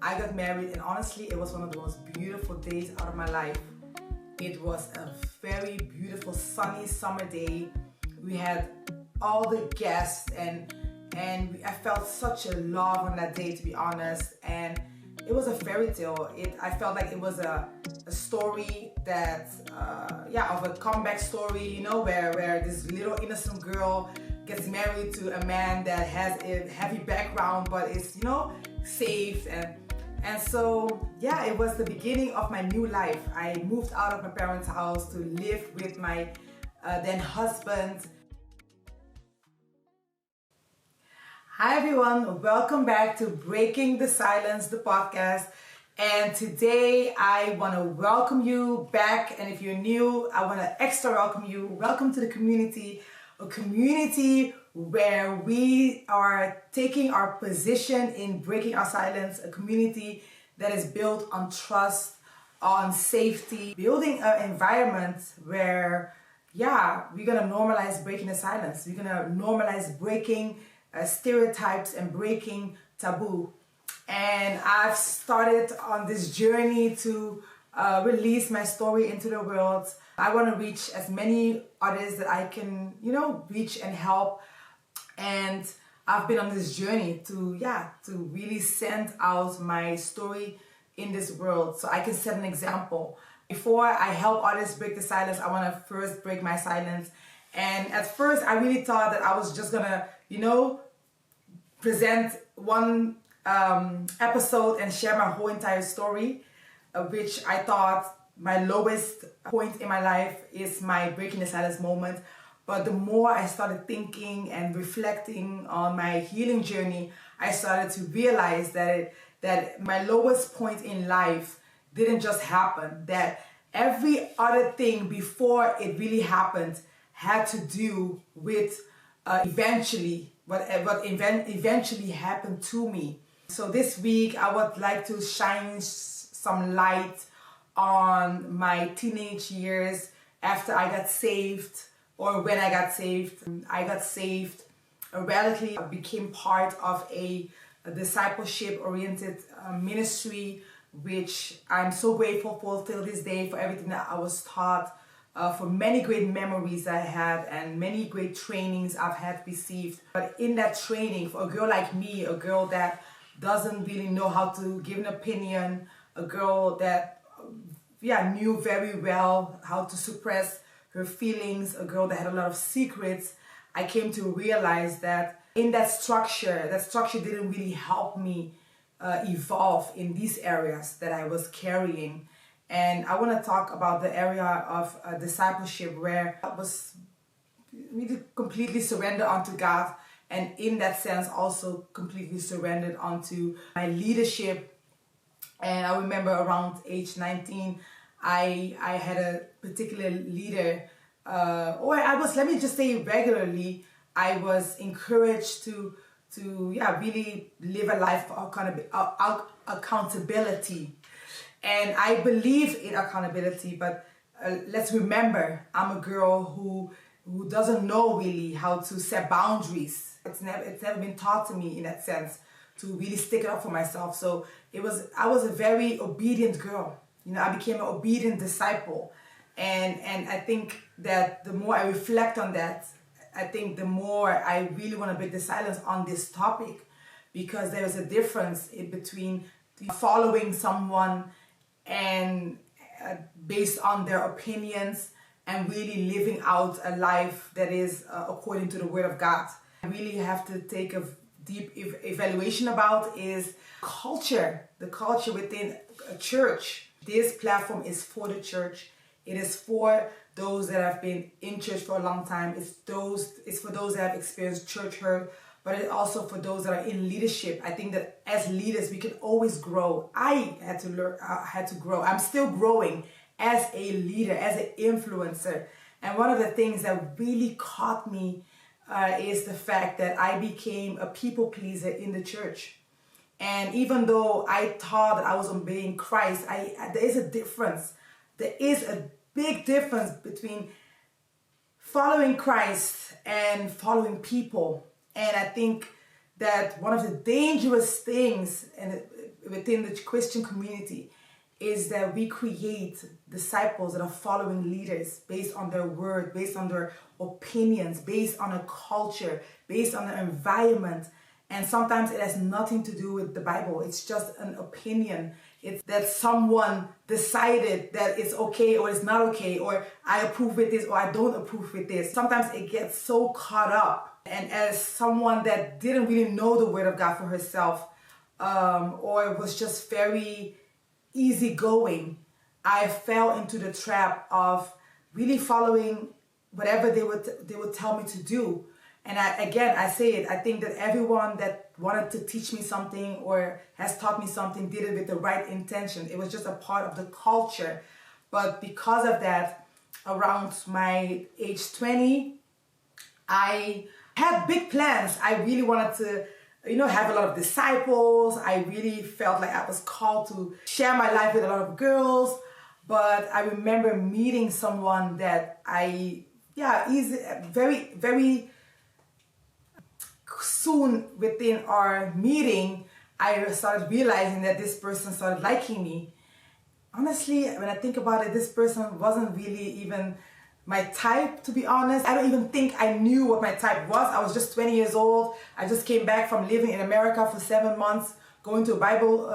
I got married, and honestly, it was one of the most beautiful days out of my life. It was a very beautiful sunny summer day. We had all the guests, and I felt such a love on that day, to be honest. And it was a fairy tale. I felt like it was a story that of a comeback story, where this little innocent girl gets married to a man that has a heavy background but is safe. And so it was the beginning of my new life. I moved out of my parents' house to live with my then husband. Hi everyone, welcome back to Breaking the Silence, the podcast. And today I want to welcome you back. And if you're new, I want to extra welcome you. Welcome to the community, a community where we are taking our position in breaking our silence, a community that is built on trust, on safety, building an environment where, we're going to normalize breaking the silence. We're going to normalize breaking stereotypes and breaking taboo. And I've started on this journey to release my story into the world. I want to reach as many others that I can, reach and help. And I've been on this journey to really send out my story in this world so I can set an example. Before I help others break the silence, I want to first break my silence. And at first, I really thought that I was just gonna, present one episode and share my whole entire story, which I thought my lowest point in my life is my breaking the silence moment. But the more I started thinking and reflecting on my healing journey, I started to realize that my lowest point in life didn't just happen, that every other thing before it really happened had to do with eventually eventually happened to me. So this week I would like to shine some light on my teenage years after I got saved, or when I got saved. I got saved radically. I became part of a discipleship-oriented ministry, which I'm so grateful for till this day, for everything that I was taught, for many great memories I had and many great trainings I've had received. But in that training, for a girl like me, a girl that doesn't really know how to give an opinion, a girl that knew very well how to suppress her feelings, a girl that had a lot of secrets, I came to realize that in that structure didn't really help me evolve in these areas that I was carrying. And I want to talk about the area of discipleship, where I was really completely surrendered onto God, and in that sense also completely surrendered onto my leadership. And I remember around age 19, I had a particular leader, let me just say regularly, I was encouraged to really live a life of accountability. And I believe in accountability, but let's remember, I'm a girl who doesn't know really how to set boundaries. It's never been taught to me in that sense to really stick it up for myself. So I was a very obedient girl. I became an obedient disciple. And I think that the more I reflect on that, I think the more I really want to break the silence on this topic, because there is a difference in between following someone and based on their opinions and really living out a life that is according to the Word of God. I really have to take a deep evaluation about is culture, the culture within a church. This platform is for the church. It is for those that have been in church for a long time. It's for those that have experienced church hurt, but it's also for those that are in leadership. I think that as leaders, we can always grow. I had to grow. I'm still growing as a leader, as an influencer. And one of the things that really caught me is the fact that I became a people pleaser in the church. And even though I thought that I was obeying Christ, there is a difference. There is a big difference between following Christ and following people. And I think that one of the dangerous things, and within the Christian community is that we create disciples that are following leaders based on their word, based on their opinions, based on a culture, based on an environment. And sometimes it has nothing to do with the Bible. It's just an opinion. It's that someone decided that it's okay or it's not okay, or I approve with this or I don't approve with this. Sometimes it gets so caught up. And as someone that didn't really know the word of God for herself, or was just very easygoing, I fell into the trap of really following whatever they would tell me to do. And I say it, I think that everyone that wanted to teach me something or has taught me something did it with the right intention. It was just a part of the culture. But because of that, around my age 20, I had big plans. I really wanted to have a lot of disciples. I really felt like I was called to share my life with a lot of girls. But I remember meeting someone that very, very soon within our meeting, I started realizing that this person started liking me. Honestly, when I think about it, this person wasn't really even my type, to be honest. I don't even think I knew what my type was. I was just 20 years old. I just came back from living in America for 7 months, going to a Bible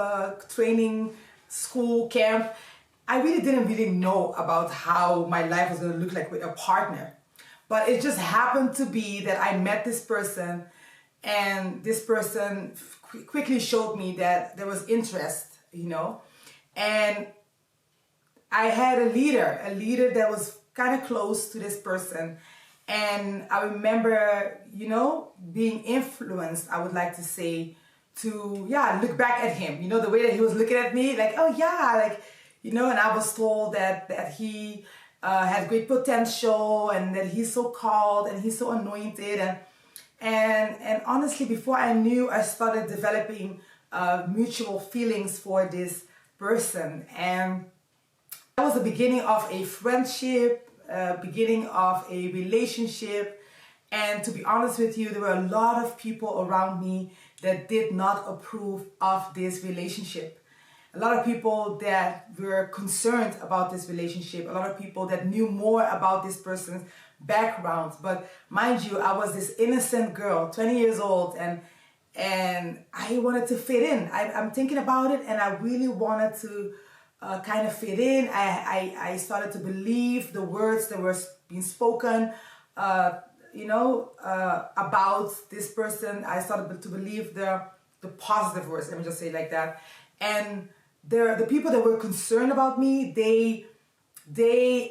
training school camp. I really didn't really know about how my life was going to look like with a partner. But it just happened to be that I met this person, and this person quickly showed me that there was interest, And I had a leader that was kind of close to this person. And I remember, being influenced, I would like to say, to, look back at him. The way that he was looking at me, like, oh yeah, like, and I was told that he has great potential and that he's so called and he's so anointed. And honestly, before I knew, I started developing mutual feelings for this person. And that was the beginning of a friendship, beginning of a relationship. And to be honest with you, there were a lot of people around me that did not approve of this relationship. A lot of people that were concerned about this relationship, a lot of people that knew more about this person's background. But mind you, I was this innocent girl, 20 years old, and I wanted to fit in. I'm thinking about it, and I really wanted to kind of fit in. I started to believe the words that were being spoken, about this person. I started to believe the positive words, let me just say it like that. And the people that were concerned about me,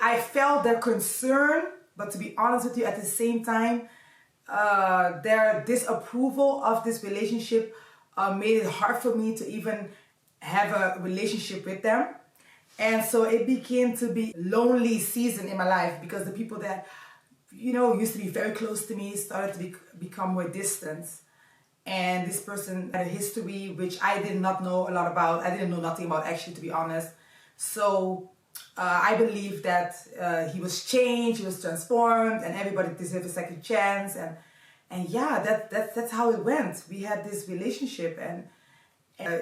I felt their concern, but to be honest with you, at the same time, their disapproval of this relationship made it hard for me to even have a relationship with them. And so it began to be a lonely season in my life, because the people that, used to be very close to me started to become more distant. And this person had a history which I did not know a lot about. I didn't know nothing about, actually, to be honest. So I believe that he was changed, he was transformed, and everybody deserved a second chance. And that's how it went. We had this relationship, and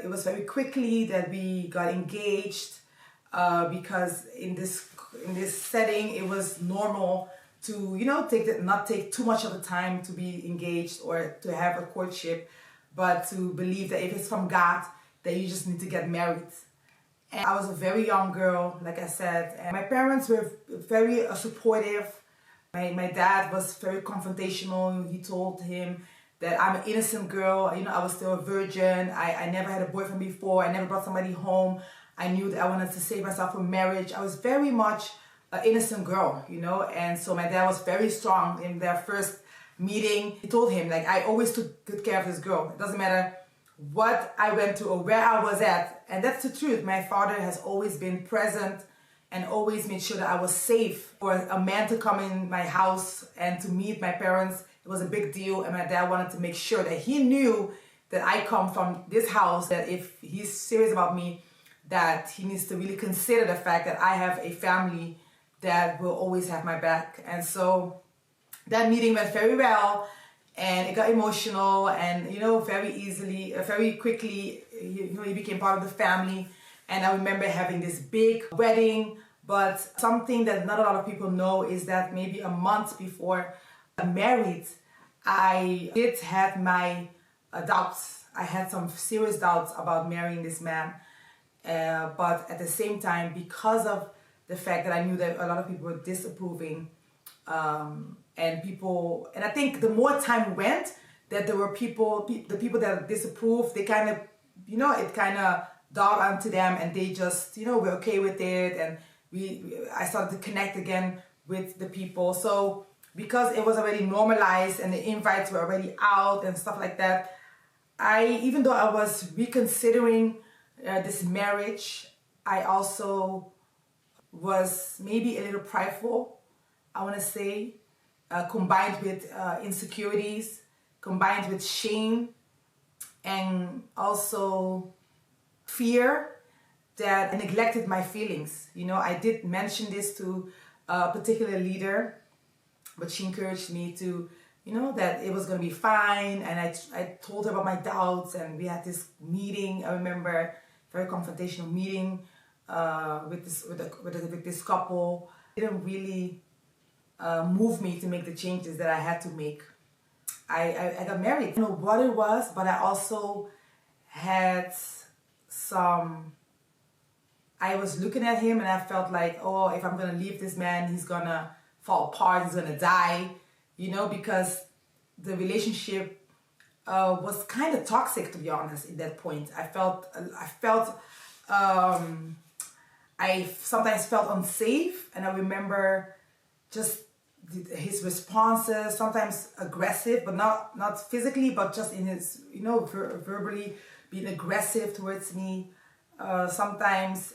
it was very quickly that we got engaged, because in this setting it was normal to not take too much of the time to be engaged or to have a courtship, but to believe that if it's from God, that you just need to get married. And I was a very young girl, like I said, and my parents were very supportive. My dad was very confrontational. He told him that I'm an innocent girl. I was still a virgin. I never had a boyfriend before. I never brought somebody home. I knew that I wanted to save myself from marriage. I was very much an innocent girl, and so my dad was very strong. In their first meeting, he told him, like, I always took good care of this girl. It doesn't matter what I went to or where I was at. And that's the truth. My father has always been present and always made sure that I was safe. For a man to come in my house and to meet my parents, it was a big deal. And my dad wanted to make sure that he knew that I come from this house, that if he's serious about me, that he needs to really consider the fact that I have a family that will always have my back. And so that meeting went very well, and it got emotional, and very quickly, he became part of the family. And I remember having this big wedding. But something that not a lot of people know is that maybe a month before I married, I did have my doubts. I had some serious doubts about marrying this man. But at the same time, because of the fact that I knew that a lot of people were disapproving, and I think the more time went, that there were the people that disapproved, they kind of, it kind of dawned onto them, and they just, were okay with it, and I started to connect again with the people. So because it was already normalized and the invites were already out and stuff like that, even though I was reconsidering this marriage, I also was maybe a little prideful, I want to say, combined with insecurities, combined with shame, and also fear that I neglected my feelings. I did mention this to a particular leader, but she encouraged me to, that it was going to be fine. And I told her about my doubts, and we had this meeting. I remember, very confrontational meeting with this couple. It didn't really move me to make the changes that I had to make. I got married. I don't know what it was, but I also had I was looking at him and I felt like, oh, if I'm going to leave this man, he's going to fall apart, he's going to die, because the relationship was kind of toxic, to be honest, at that point. I sometimes felt unsafe, and I remember just his responses, sometimes aggressive, but not physically, but just in his, verbally being aggressive towards me. Sometimes,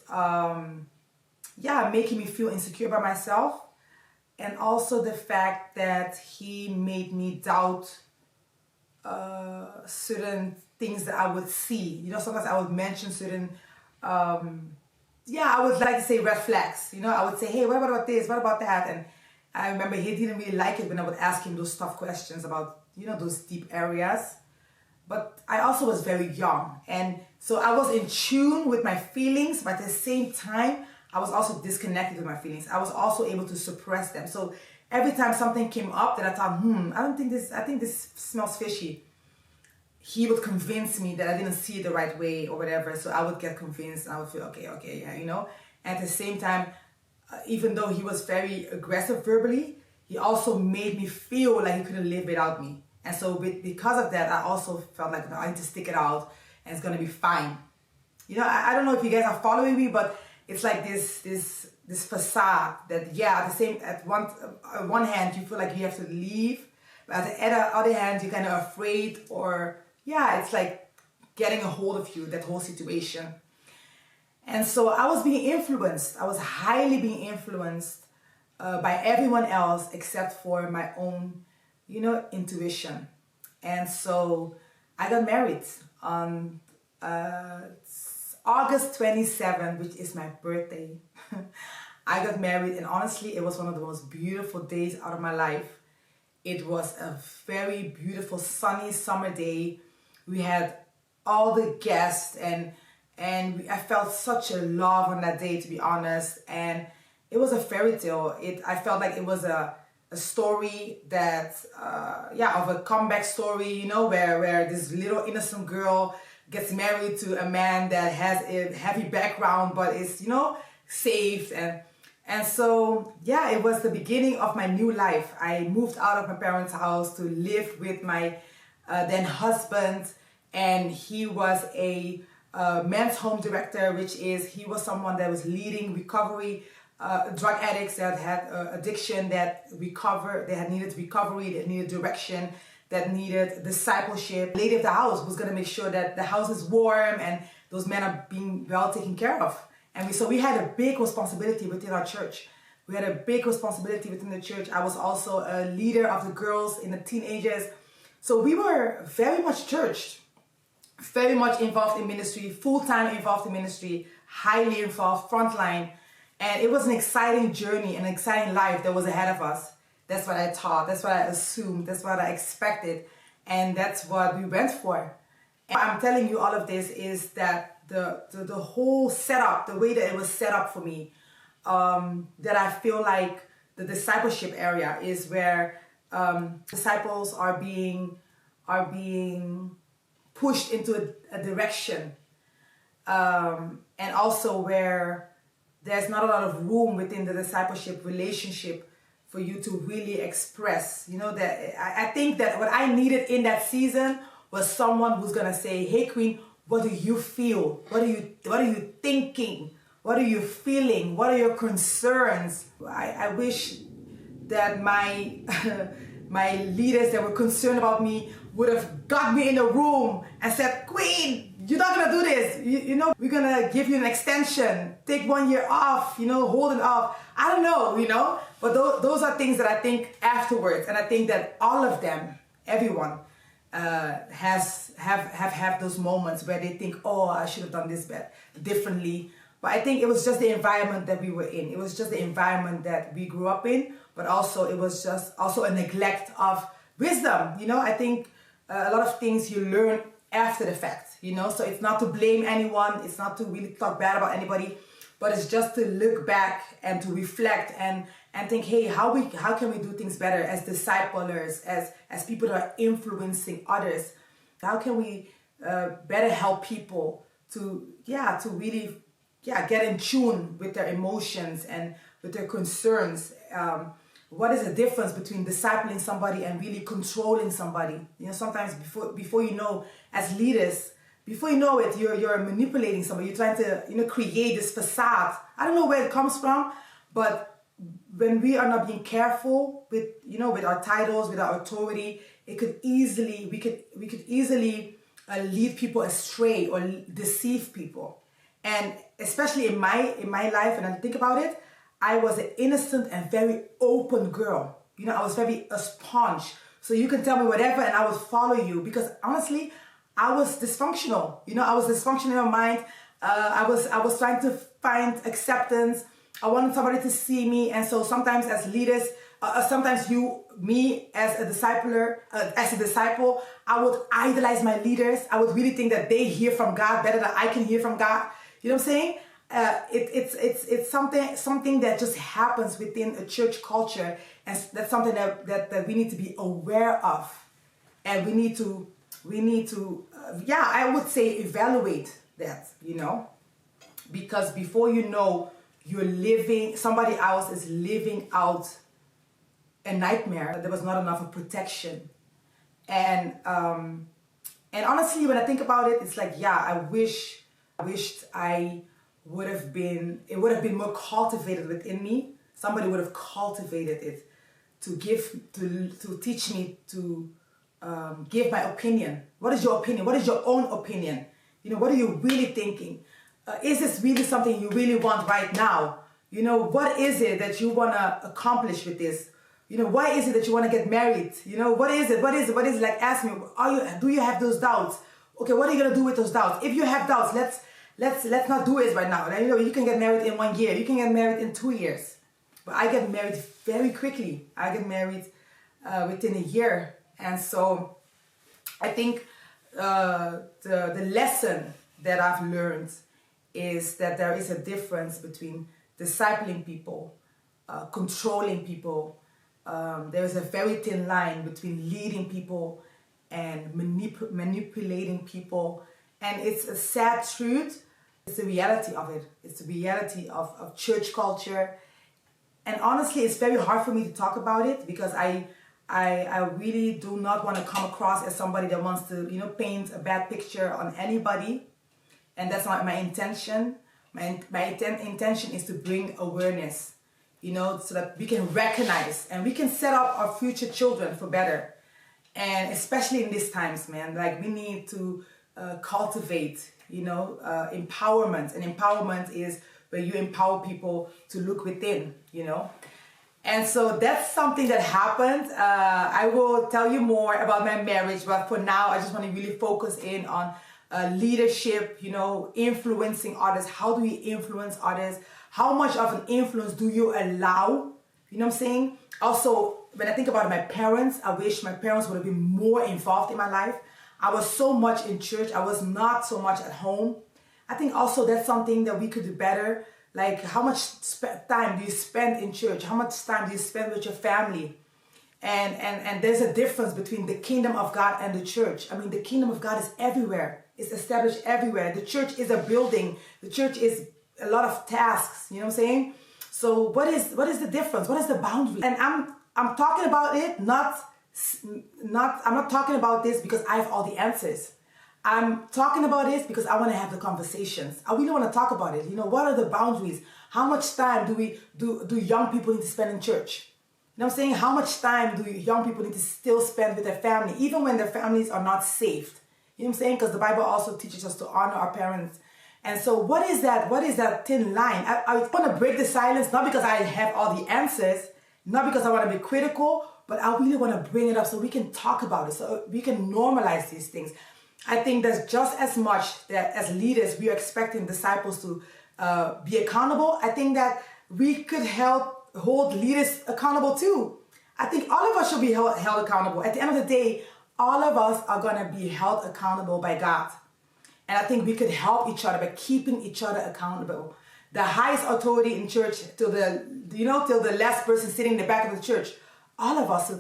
making me feel insecure about myself, and also the fact that he made me doubt certain things that I would see. Sometimes I would mention certain, I would like to say red flags. I would say, hey, what about this? What about that? And I remember he didn't really like it when I would ask him those tough questions about, those deep areas. But I also was very young, and so I was in tune with my feelings, but at the same time, I was also disconnected with my feelings. I was also able to suppress them. So every time something came up that I thought, I think this smells fishy, he would convince me that I didn't see it the right way or whatever. So I would get convinced, and I would feel, okay, yeah, And at the same time, even though he was very aggressive verbally, he also made me feel like he couldn't live without me. And so because of that, I also felt like, no, I need to stick it out and it's going to be fine. I don't know if you guys are following me, but it's like this facade that, at one hand, you feel like you have to leave, but at the other hand, you're kind of afraid, or, it's like getting a hold of you, that whole situation. And so I was being influenced. I was highly being influenced by everyone else except for my own intuition. And so I got married on August 27th, which is my birthday. I got married, and honestly, it was one of the most beautiful days out of my life. It was a very beautiful sunny summer day. We had all the guests, and I felt such a love on that day, to be honest. And it was a fairy tale. I felt like it was a story that, of a comeback story, where this little innocent girl gets married to a man that has a heavy background, but is, saved. And so, it was the beginning of my new life. I moved out of my parents' house to live with my then husband, and he was a men's home director, he was someone that was leading recovery drug addicts that had addiction, that had needed recovery, that needed direction, that needed discipleship. The lady of the house was going to make sure that the house is warm and those men are being well taken care of. And so we had a big responsibility within our church. We had a big responsibility within the church. I was also a leader of the girls and the teenagers. So we were very much churched, very much involved in ministry, full-time involved in ministry, highly involved, frontline. And it was an exciting journey, an exciting life that was ahead of us. That's what I thought, that's what I assumed, that's what I expected. And that's what we went for. And I'm telling you all of this is that the whole setup, the way that it was set up for me, that I feel like the discipleship area is where disciples are being pushed into a direction, and also where there's not a lot of room within the discipleship relationship for you to really express. That I think that what I needed in that season was someone who's gonna say, "Hey, Queen, what do you feel? What are you thinking? What are you feeling? What are your concerns?" I wish that my my leaders that were concerned about me would have got me in a room and said, "Queen, you're not gonna do this. We're gonna give you an extension. Take 1 year off. Hold it off." I don't know. But those are things that I think afterwards, and I think that all of them, everyone, have those moments where they think, "Oh, I should have done this differently." But I think it was just the environment that we were in. It was just the environment that we grew up in, but also it was just also a neglect of wisdom. I think a lot of things you learn after the fact, so it's not to blame anyone. It's not to really talk bad about anybody, but it's just to look back and to reflect and think, hey, how can we do things better as disciplers, as people that are influencing others? How can we better help people to really get in tune with their emotions and with their concerns? What is the difference between discipling somebody and really controlling somebody? Sometimes before you know, as leaders, before you know it, you're manipulating somebody. You're trying to create this facade. I don't know where it comes from, but when we are not being careful with with our titles, with our authority, we could easily lead people astray or deceive people. And especially in my life, and I think about it, I was an innocent and very open girl. I was very a sponge. So you can tell me whatever and I would follow you, because honestly, I was dysfunctional. I was dysfunctional in my mind. I was trying to find acceptance. I wanted somebody to see me. And so sometimes as leaders, sometimes me as a disciple, I would idolize my leaders. I would really think that they hear from God better than I can hear from God. You know what I'm saying? It's something that just happens within a church culture, and that's something that we need to be aware of, and we need to I would say evaluate that, because before you know, somebody else is living out a nightmare. There was not enough of protection, and honestly, when I think about it, it's like, I wished it would have been more cultivated within me. Somebody would have cultivated it to teach me to give my opinion. What is your opinion? What is your own opinion? What are you really thinking? Is this really something you really want right now? What is it that you want to accomplish with this? Why is it that you want to get married? What is it? Like, ask me, do you have those doubts? Okay, what are you going to do with those doubts? If you have doubts, let's not do it right now. You can get married in 1 year. You can get married in 2 years. But I get married very quickly. I get married within a year. And so I think the lesson that I've learned is that there is a difference between discipling people, controlling people. There is a very thin line between leading people and manipulating people. And it's a sad truth. It's the reality of it. It's the reality of church culture. And honestly, it's very hard for me to talk about it, because I really do not want to come across as somebody that wants to, paint a bad picture on anybody. And that's not my intention. My intention is to bring awareness, so that we can recognize and we can set up our future children for better. And especially in these times, man, like, we need to cultivate, empowerment. And empowerment is where you empower people to look within, And so that's something that happened. I will tell you more about my marriage, but for now, I just want to really focus in on leadership, influencing others. How do we influence others? How much of an influence do you allow? You know what I'm saying? Also, when I think about my parents, I wish my parents would have been more involved in my life. I was so much in church, I was not so much at home. I think also that's something that we could do better. Like, how much time do you spend in church? How much time do you spend with your family? And there's a difference between the kingdom of God and the church. I mean, the kingdom of God is everywhere. It's established everywhere. The church is a building. The church is a lot of tasks. You know what I'm saying? So what is the difference? What is the boundary? And I'm talking about it, I'm not talking about this because I have all the answers. I'm talking about this because I want to have the conversations. I really want to talk about it. You know, what are the boundaries? How much time do young people need to spend in church? You know what I'm saying? How much time do young people need to still spend with their family, even when their families are not saved? You know what I'm saying? Because the Bible also teaches us to honor our parents. And so what is that thin line? I want to break the silence, not because I have all the answers, not because I want to be critical, but I really want to bring it up so we can talk about it, so we can normalize these things. I think that's just as much that as leaders, we are expecting disciples to be accountable. I think that we could help hold leaders accountable too. I think all of us should be held accountable. At the end of the day, all of us are going to be held accountable by God. And I think we could help each other by keeping each other accountable. The highest authority in church till the last person sitting in the back of the church. All of us,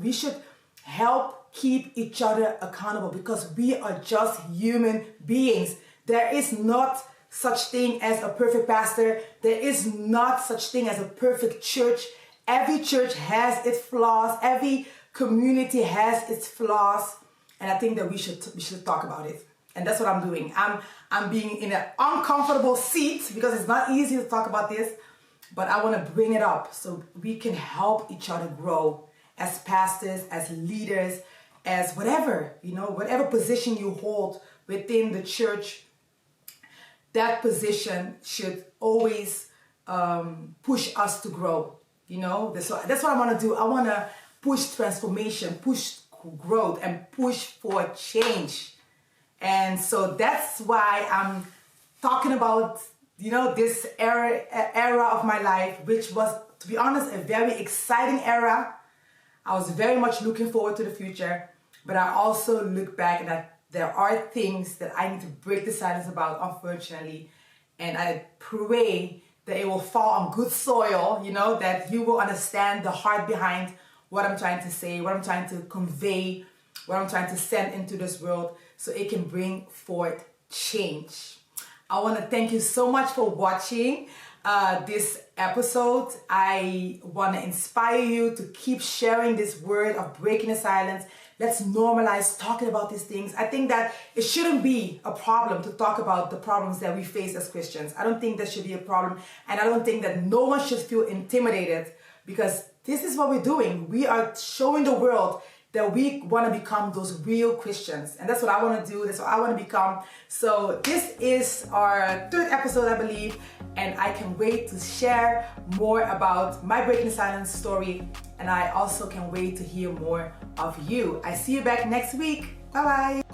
we should help keep each other accountable because we are just human beings. There is not such thing as a perfect pastor. There is not such thing as a perfect church. Every church has its flaws. Every community has its flaws. And I think that we should talk about it. And that's what I'm doing. I'm being in an uncomfortable seat because it's not easy to talk about this, but I want to bring it up so we can help each other grow as pastors, as leaders, as whatever, whatever position you hold within the church. That position should always push us to grow. That's what I want to do. I want to push transformation, push growth, and push for change. And so that's why I'm talking about, this era of my life, which was, to be honest, a very exciting era. I was very much looking forward to the future, but I also look back and there are things that I need to break the silence about, unfortunately. And I pray that it will fall on good soil, that you will understand the heart behind what I'm trying to say, what I'm trying to convey, what I'm trying to send into this world, so it can bring forth change. I want to thank you so much for watching this episode. I want to inspire you to keep sharing this word of breaking the silence. Let's normalize talking about these things. I think that it shouldn't be a problem to talk about the problems that we face as Christians. I don't think that should be a problem. And I don't think that no one should feel intimidated, because this is what we're doing. We are showing the world that we want to become those real Christians. And that's what I want to do. That's what I want to become. So this is our third episode, I believe. And I can wait to share more about my Breaking the Silence story. And I also can wait to hear more of you. I see you back next week. Bye-bye.